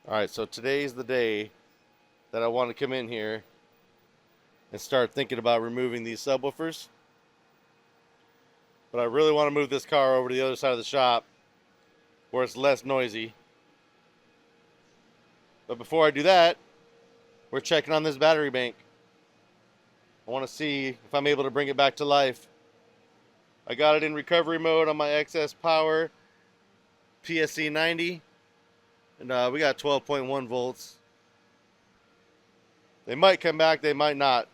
Alright, so today's the day that I want to come in here and start thinking about removing these subwoofers. But I really want to move this car over to the other side of the shop where it's less noisy. But before I do that, we're checking on this battery bank. I want to see if I'm able to bring it back to life. I got it in recovery mode on my excess power PSC 90, and we got 12.1 volts. They might come back, they might not.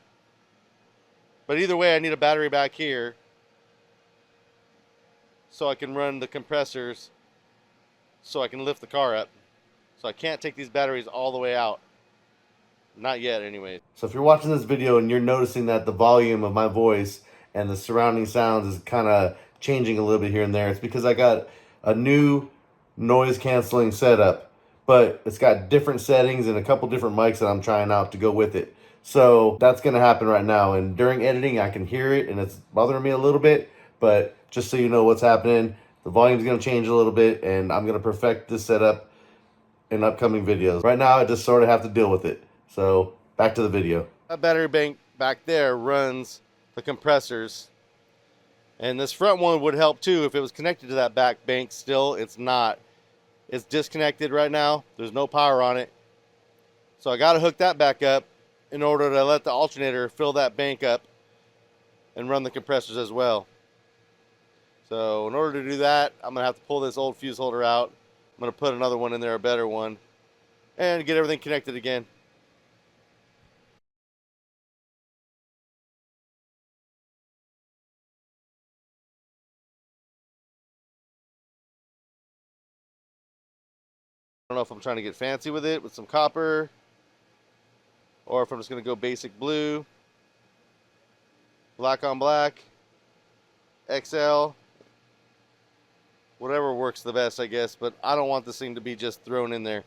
But either way, I need a battery back here so I can run the compressors so I can lift the car up. So I can't take these batteries all the way out. Not yet, anyway. So if you're watching this video and you're noticing that the volume of my voice and the surrounding sounds is kind of changing a little bit here and there, it's because I got a new noise canceling setup, but it's got different settings and a couple different mics that I'm trying out to go with it. So that's going to happen right now, and during editing I can hear it and it's bothering me a little bit, but just so you know what's happening, the volume's going to change a little bit and I'm going to perfect this setup in upcoming videos. Right now I just sort of have to deal with it. So back to the video. That battery bank back there runs the compressors, and this front one would help too if it was connected to that back bank. Still, it's not. It's disconnected right now. There's no power on it, so I got to hook that back up in order to let the alternator fill that bank up and run the compressors as well. So in order to do that, I'm gonna have to pull this old fuse holder out. I'm gonna put another one in there, a better one, and get everything connected again. I don't know if I'm trying to get fancy with it with some copper, or if I'm just going to go basic blue, black on black, XL, whatever works the best, I guess. But I don't want this thing to be just thrown in there.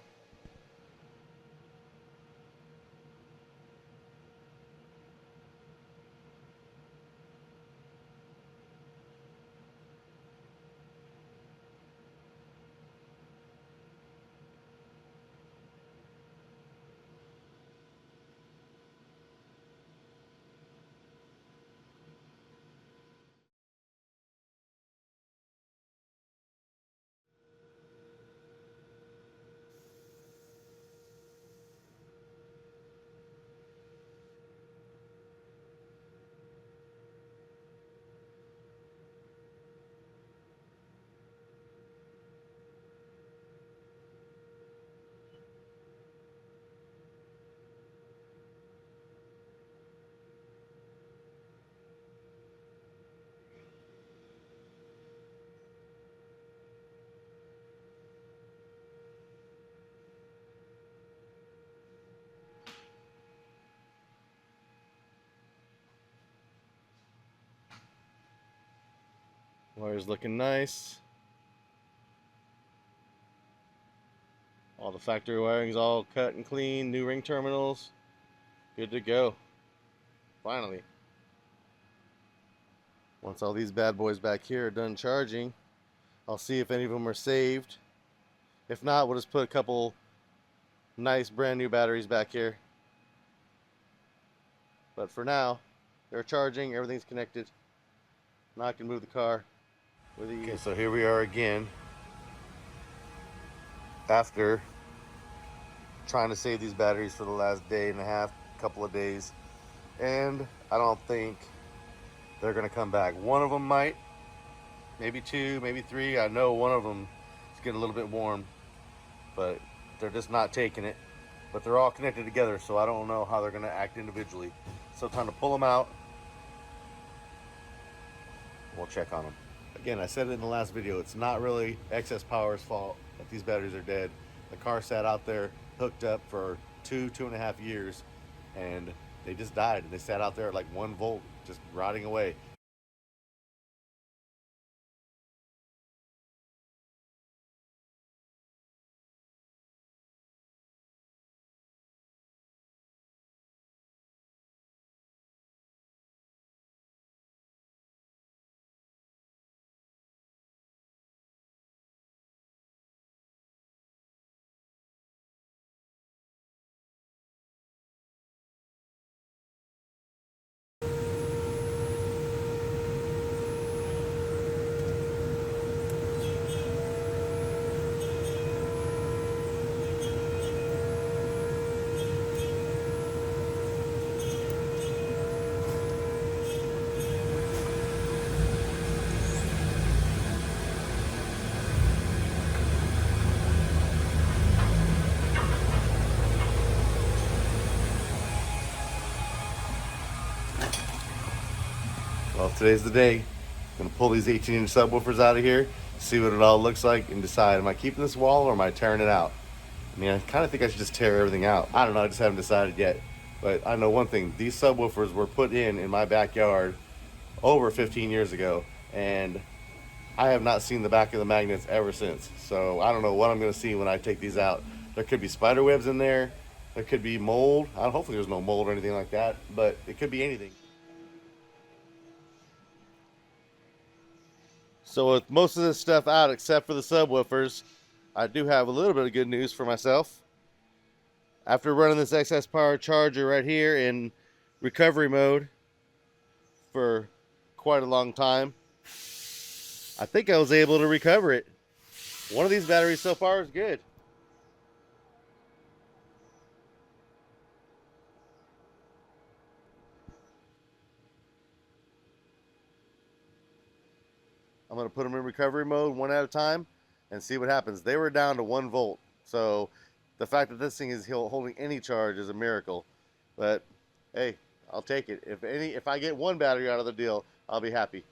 Wire's looking nice. All the factory wiring's all cut and clean. New ring terminals. Good to go. Finally. Once all these bad boys back here are done charging, I'll see if any of them are saved. If not, we'll just put a couple nice brand new batteries back here. But for now, they're charging, everything's connected. Now I can move the car with ease. Okay, so here we are again after trying to save these batteries for the last day and a half, couple of days, and I don't think they're gonna come back. One of them might, maybe two, maybe three. I know one of them is getting a little bit warm, but they're just not taking it. But they're all connected together, so I don't know how they're gonna act individually. So time to pull them out. We'll check on them. Again, I said it in the last video, it's not really excess power's fault that these batteries are dead. The car sat out there hooked up for 2.5 years, and they just died. And they sat out there at like 1 volt, just rotting away. today's the day. I'm gonna pull these 18-inch subwoofers out of here, see what it all looks like, and decide, am I keeping this wall or am I tearing it out? I mean, I kind of think I should just tear everything out. I don't know, I just haven't decided yet. But I know one thing, these subwoofers were put in my backyard over 15 years ago, and I have not seen the back of the magnets ever since. So I don't know what I'm gonna see when I take these out. There could be spider webs in there, there could be mold. Hopefully there's no mold or anything like that, but it could be anything. So with most of this stuff out except for the subwoofers, I do have a little bit of good news for myself. After running this excess power charger right here in recovery mode for quite a long time, I think I was able to recover it. One of these batteries so far is good. I'm going to put them in recovery mode one at a time and see what happens. They were down to 1 volt. So the fact that this thing is holding any charge is a miracle. But hey, I'll take it. If I get one battery out of the deal, I'll be happy.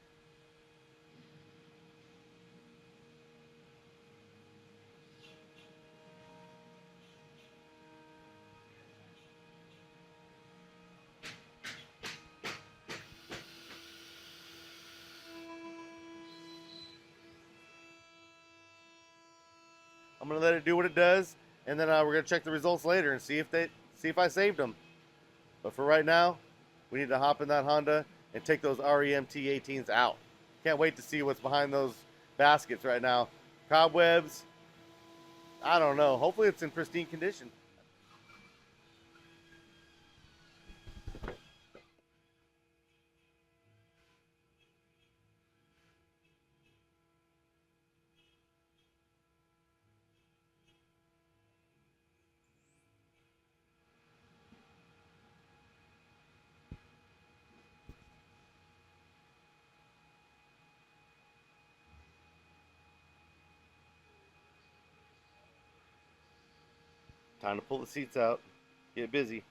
I'm gonna let it do what it does, and then we're gonna check the results later and see if I saved them. But for right now, we need to hop in that Honda and take those REMT 18s out. Can't wait to see what's behind those baskets right now. Cobwebs, I don't know. Hopefully it's in pristine condition. Time to pull the seats out. Get busy.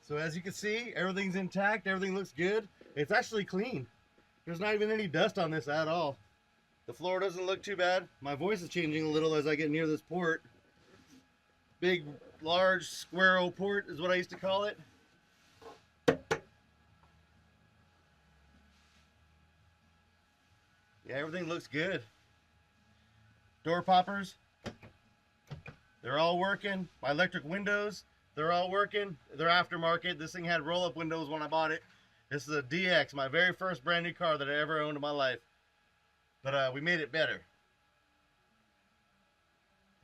So as you can see, everything's intact, everything looks good. It's actually clean. There's not even any dust on this at all. The floor doesn't look too bad. My voice is changing a little as I get near this port. Big, large, square-o port is what I used to call it. Yeah, everything looks good. Door poppers, they're all working. My electric windows, they're all working. They're aftermarket. This thing had roll-up windows when I bought it. This is a DX, my very first brand new car that I ever owned in my life. But we made it better.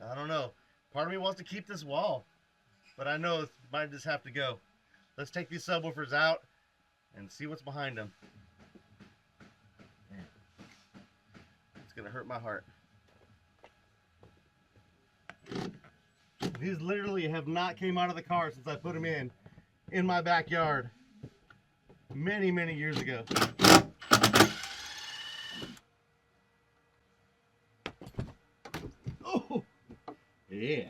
I don't know. Part of me wants to keep this wall, but I know it might just have to go. Let's take these subwoofers out and see what's behind them. It's gonna hurt my heart. These literally have not came out of the car since I put them in my backyard many, many years ago. Oh, yeah.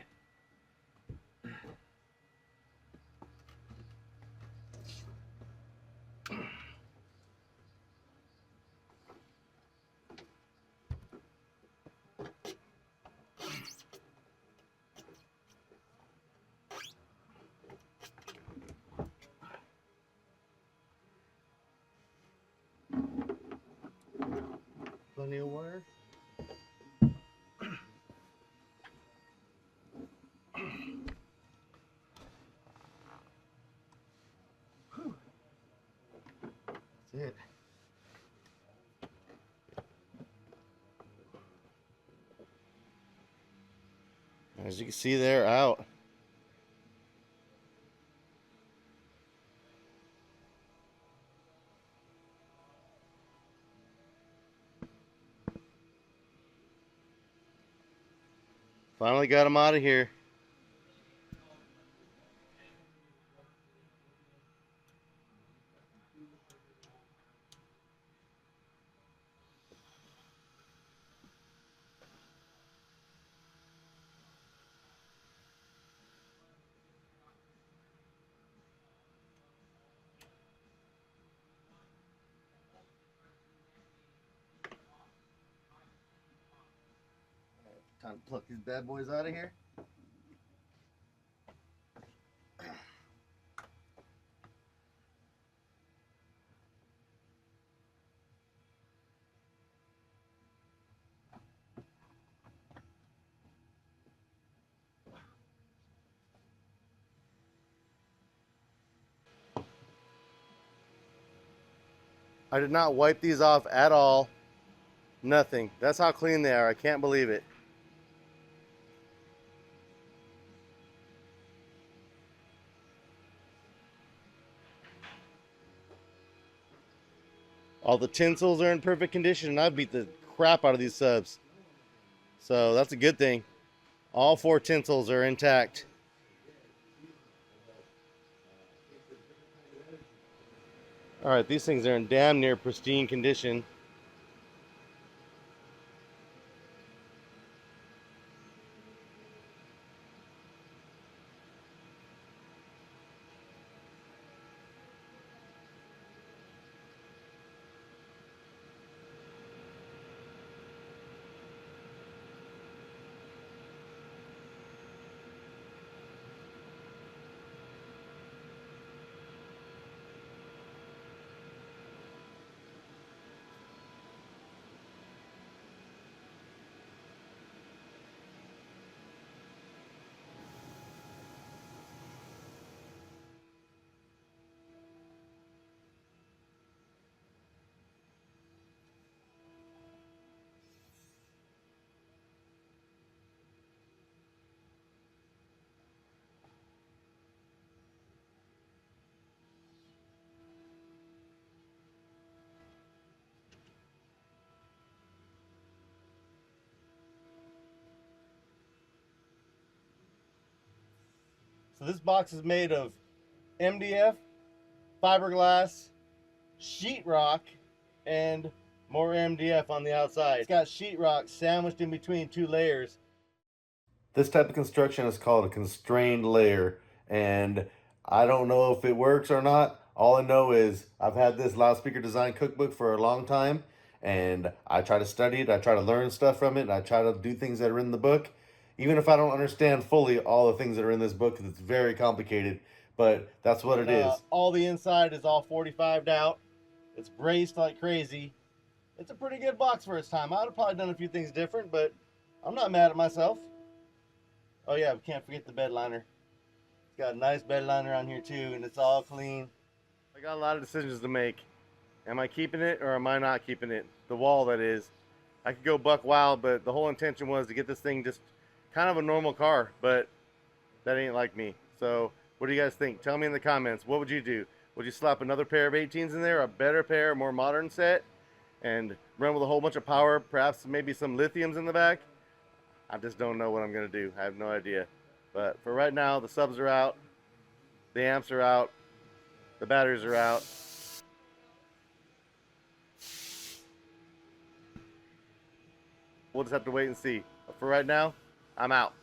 Plenty of water. That's it. As you can see, they're out. Finally got them out of here. Time to pluck these bad boys out of here. I did not wipe these off at all. Nothing. That's how clean they are. I can't believe it. All the tinsels are in perfect condition, and I beat the crap out of these subs. So that's a good thing. All 4 tinsels are intact. Alright, these things are in damn near pristine condition. So this box is made of MDF, fiberglass, sheetrock, and more MDF on the outside. It's got sheetrock sandwiched in between 2 layers. This type of construction is called a constrained layer, and I don't know if it works or not. All I know is I've had this loudspeaker design cookbook for a long time, and I try to study it, I try to learn stuff from it, and I try to do things that are in the book. Even if I don't understand fully all the things that are in this book, because it's very complicated, but that's what it is. All the inside is all 45'd out. It's braced like crazy. It's a pretty good box for its time. I would have probably done a few things different, but I'm not mad at myself. Oh yeah, we can't forget the bed liner. It's got a nice bed liner on here too, and it's all clean. I got a lot of decisions to make. Am I keeping it or am I not keeping it? The wall, that is. I could go buck wild, but the whole intention was to get this thing just kind of a normal car, but that ain't like me. So what do you guys think? Tell me in the comments. What would you do? Would you slap another pair of 18s in there, a better pair, a more modern set, and run with a whole bunch of power, perhaps maybe some lithiums in the back? I just don't know what I'm going to do. I have no idea. But for right now, the subs are out, the amps are out, the batteries are out. We'll just have to wait and see. But for right now, I'm out.